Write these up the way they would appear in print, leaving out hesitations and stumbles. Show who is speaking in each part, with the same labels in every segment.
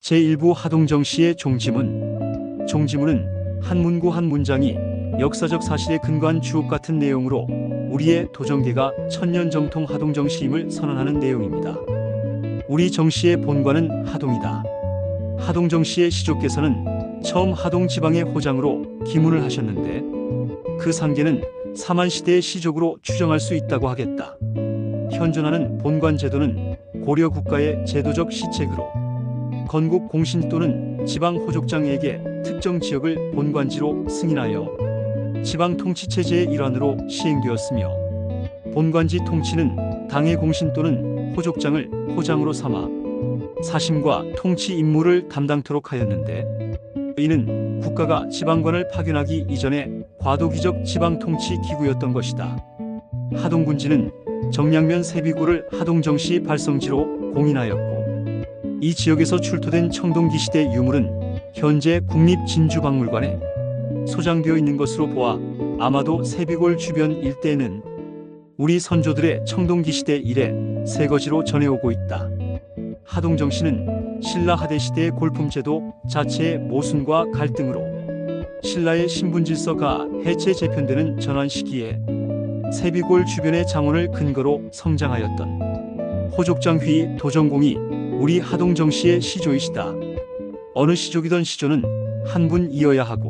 Speaker 1: 제1부 하동정씨의 종지문. 종지문은 한 문구 한 문장이 역사적 사실에 근거한 주옥 같은 내용으로 우리의 도정계가 천년 정통 하동정씨임을 선언하는 내용입니다. 우리 정씨의 본관은 하동이다. 하동정씨의 시조께서는 처음 하동 지방의 호장으로 기문을 하셨는데 그 상계는 사만시대의 시족으로 추정할 수 있다고 하겠다. 현존하는 본관 제도는 고려 국가의 제도적 시책으로 건국 공신 또는 지방 호족장에게 특정 지역을 본관지로 승인하여 지방 통치 체제의 일환으로 시행되었으며, 본관지 통치는 당의 공신 또는 호족장을 호장으로 삼아 사심과 통치 임무를 담당토록 하였는데, 이는 국가가 지방관을 파견하기 이전에 과도기적 지방 통치 기구였던 것이다. 하동군지는 정량면 세비고를 하동정씨 발성지로 공인하였고, 이 지역에서 출토된 청동기시대 유물은 현재 국립진주박물관에 소장되어 있는 것으로 보아 아마도 세비골 주변 일대에는 우리 선조들의 청동기시대 이래 새거지로 전해오고 있다. 하동정씨는 신라 하대시대의 골품제도 자체의 모순과 갈등으로 신라의 신분질서가 해체 재편되는 전환 시기에 세비골 주변의 장원을 근거로 성장하였던 호족장휘 도정공이 우리 하동정씨의 시조이시다. 어느 시족이던 시조는 한 분이어야 하고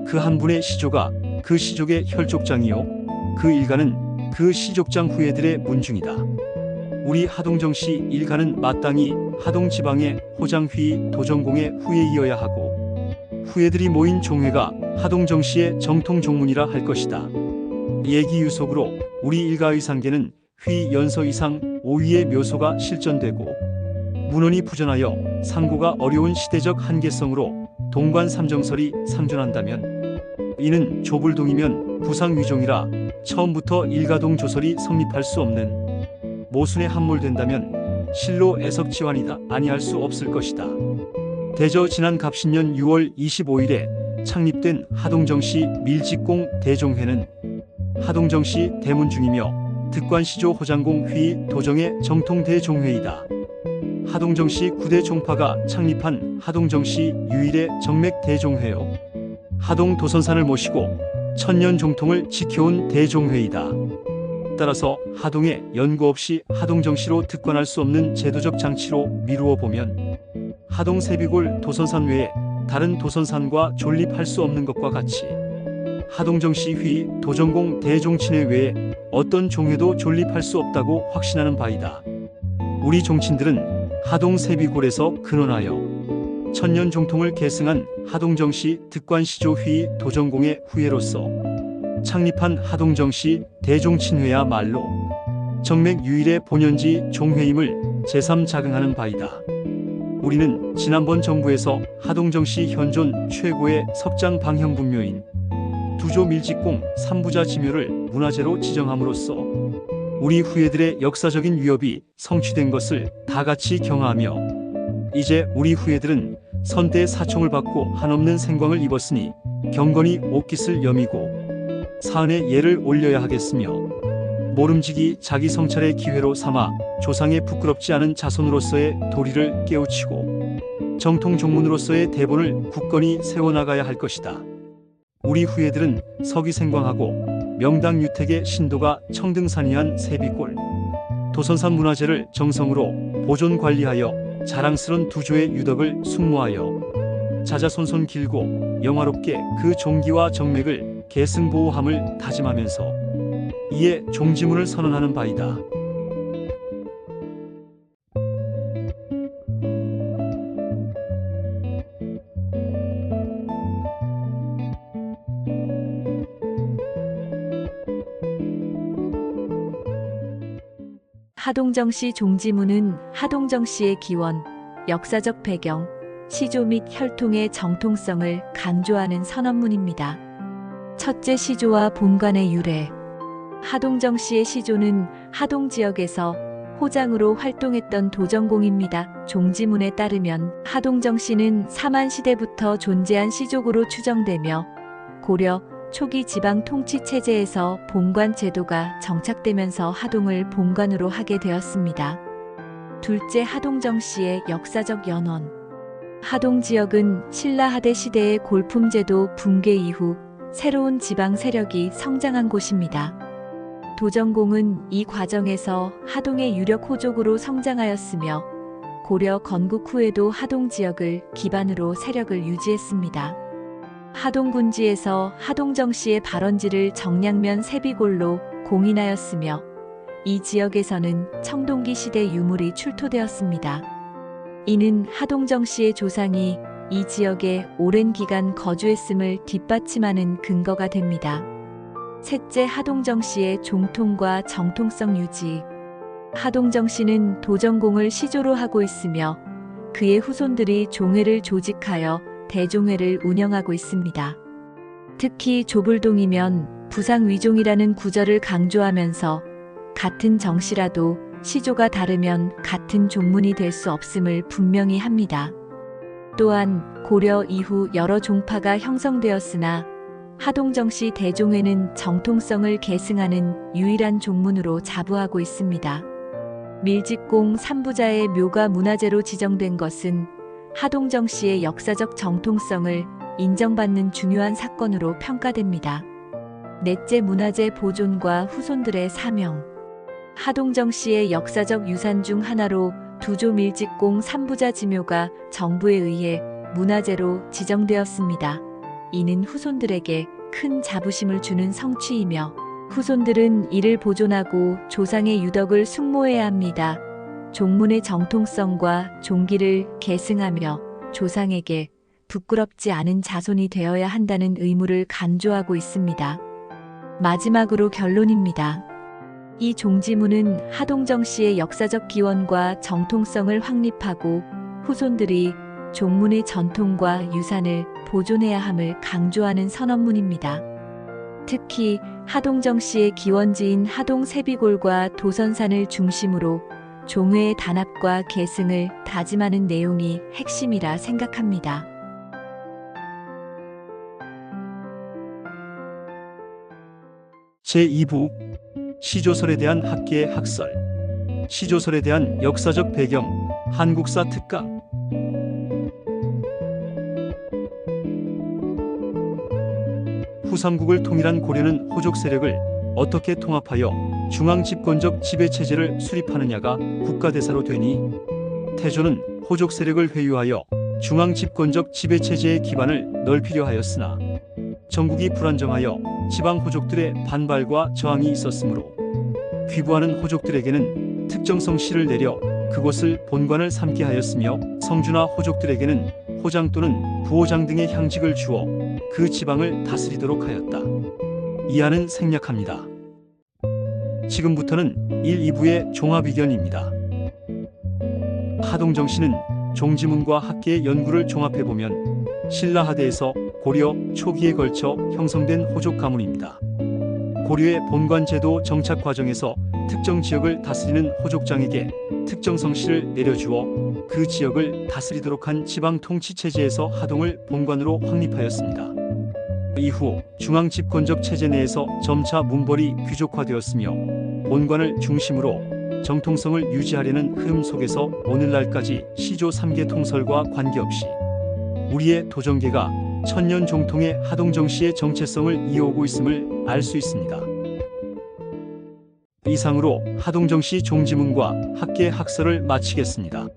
Speaker 1: 그 한 분의 시조가 그 시족의 혈족장이요 그 일가는 그 시족장 후예들의 문중이다. 우리 하동정씨 일가는 마땅히 하동지방의 호장휘 도정공의 후예이어야 하고 후예들이 모인 종회가 하동정씨의 정통종문이라 할 것이다. 예기유속으로 우리 일가의 상계는 휘 연서 이상 5위의 묘소가 실전되고 문헌이 부전하여 상고가 어려운 시대적 한계성으로 동관 삼정설이 상존한다면 이는 조불동이면 부상위종이라 처음부터 일가동 조설이 성립할 수 없는 모순에 함몰된다면 실로 애석지환이다 아니할 수 없을 것이다. 대저 지난 갑신년 6월 25일에 창립된 하동정씨 밀직공 대종회는 하동정씨 대문중이며 득관시조 호장공 휘 도정의 정통 대종회이다. 하동정씨 9대 종파가 창립한 하동정씨 유일의 정맥 대종회요 하동 도선산을 모시고 천년 종통을 지켜온 대종회이다. 따라서 하동에 연고 없이 하동정씨로 득관할 수 없는 제도적 장치로 미루어 보면 하동 세비골 도선산 외에 다른 도선산과 존립할 수 없는 것과 같이 하동정씨 휘 도정공 대종친회 외에 어떤 종회도 존립할 수 없다고 확신하는 바이다. 우리 종친들은 하동 세비골에서 근원하여 천년 종통을 계승한 하동정씨 득관시조 휘 도정공의 후예로서 창립한 하동정씨 대종친회야말로 정맥 유일의 본연지 종회임을 제3자긍하는 바이다. 우리는 지난번 정부에서 하동정씨 현존 최고의 석장 방형분묘인 두조 밀직공 삼부자 지묘를 문화재로 지정함으로써 우리 후예들의 역사적인 위협이 성취된 것을 다같이 경하하며 이제 우리 후예들은 선대의 사총을 받고 한없는 생광을 입었으니 경건히 옷깃을 여미고 사은의 예를 올려야 하겠으며 모름지기 자기 성찰의 기회로 삼아 조상의 부끄럽지 않은 자손으로서의 도리를 깨우치고 정통 종문으로서의 대본을 굳건히 세워나가야 할 것이다. 우리 후예들은 서기생광하고 명당 유택의 신도가 청등산이한 세비골 도선산 문화재를 정성으로 보존 관리하여 자랑스런 두조의 유덕을 숙모하여 자자손손 길고 영화롭게 그 종기와 정맥을 계승보호함을 다짐하면서 이에 종지문을 선언하는 바이다.
Speaker 2: 하동정씨 종지문은 하동정씨의 기원, 역사적 배경, 시조 및 혈통의 정통성을 강조하는 선언문입니다. 첫째, 시조와 본관의 유래. 하동정씨의 시조는 하동 지역에서 호장으로 활동했던 도정공입니다. 종지문에 따르면 하동정씨는 사만시대부터 존재한 시족으로 추정되며 고려 초기 지방 통치 체제에서 본관 제도가 정착되면서 하동을 본관으로 하게 되었습니다. 둘째, 하동정씨의 역사적 연원. 하동 지역은 신라하대 시대의 골품제도 붕괴 이후 새로운 지방 세력이 성장한 곳입니다. 도정공은 이 과정에서 하동의 유력 호족으로 성장하였으며 고려 건국 후에도 하동 지역을 기반으로 세력을 유지했습니다. 하동 군지에서 하동정씨의 발원지를 정량면 세비골로 공인하였으며 이 지역에서는 청동기 시대 유물이 출토되었습니다. 이는 하동정씨의 조상이 이 지역에 오랜 기간 거주했음을 뒷받침하는 근거가 됩니다. 셋째, 하동정씨의 종통과 정통성 유지. 하동정씨는 도정공을 시조로 하고 있으며 그의 후손들이 종회를 조직하여 대종회를 운영하고 있습니다. 특히 조불동이면 부상위종이라는 구절을 강조하면서 같은 정씨라도 시조가 다르면 같은 종문이 될 수 없음을 분명히 합니다. 또한 고려 이후 여러 종파가 형성되었으나 하동정씨 대종회는 정통성을 계승하는 유일한 종문으로 자부하고 있습니다. 밀직공 삼부자의 묘가 문화재로 지정된 것은 하동정씨의 역사적 정통성을 인정받는 중요한 사건으로 평가됩니다. 넷째, 문화재 보존과 후손들의 사명. 하동정씨의 역사적 유산 중 하나로 두조 밀직공 삼부자 지묘가 정부에 의해 문화재로 지정되었습니다. 이는 후손들에게 큰 자부심을 주는 성취이며 후손들은 이를 보존하고 조상의 유덕을 숙모해야 합니다. 종문의 정통성과 종기를 계승하며 조상에게 부끄럽지 않은 자손이 되어야 한다는 의무를 간주하고 있습니다. 마지막으로 결론입니다. 이 종지문은 하동정씨의 역사적 기원과 정통성을 확립하고 후손들이 종문의 전통과 유산을 보존해야 함을 강조하는 선언문입니다. 특히 하동정씨의 기원지인 하동 세비골과 도선산을 중심으로 종회의 단합과 계승을 다짐하는 내용이 핵심이라 생각합니다.
Speaker 1: 제2부 시조설에 대한 학계의 학설. 시조설에 대한 역사적 배경, 한국사 특강. 후삼국을 통일한 고려는 호족 세력을 어떻게 통합하여 중앙집권적 지배체제를 수립하느냐가 국가대사로 되니, 태조는 호족 세력을 회유하여 중앙집권적 지배체제의 기반을 넓히려 하였으나 전국이 불안정하여 지방 호족들의 반발과 저항이 있었으므로 귀부하는 호족들에게는 특정 성씨를 내려 그곳을 본관을 삼게 하였으며 성주나 호족들에게는 호장 또는 부호장 등의 향직을 주어 그 지방을 다스리도록 하였다. 이하는 생략합니다. 지금부터는 1, 2부의 종합의견입니다. 하동정씨는 종지문과 학계의 연구를 종합해보면 신라하대에서 고려 초기에 걸쳐 형성된 호족 가문입니다. 고려의 본관제도 정착 과정에서 특정 지역을 다스리는 호족장에게 특정 성씨를 내려주어 그 지역을 다스리도록 한 지방 통치체제에서 하동을 본관으로 확립하였습니다. 이후 중앙집권적 체제 내에서 점차 문벌이 귀족화되었으며 본관을 중심으로 정통성을 유지하려는 흐름 속에서 오늘날까지 시조 3개 통설과 관계없이 우리의 도정계가 천년 종통의 하동정씨의 정체성을 이어오고 있음을 알 수 있습니다. 이상으로 하동정씨 종지문과 학계 학설을 마치겠습니다.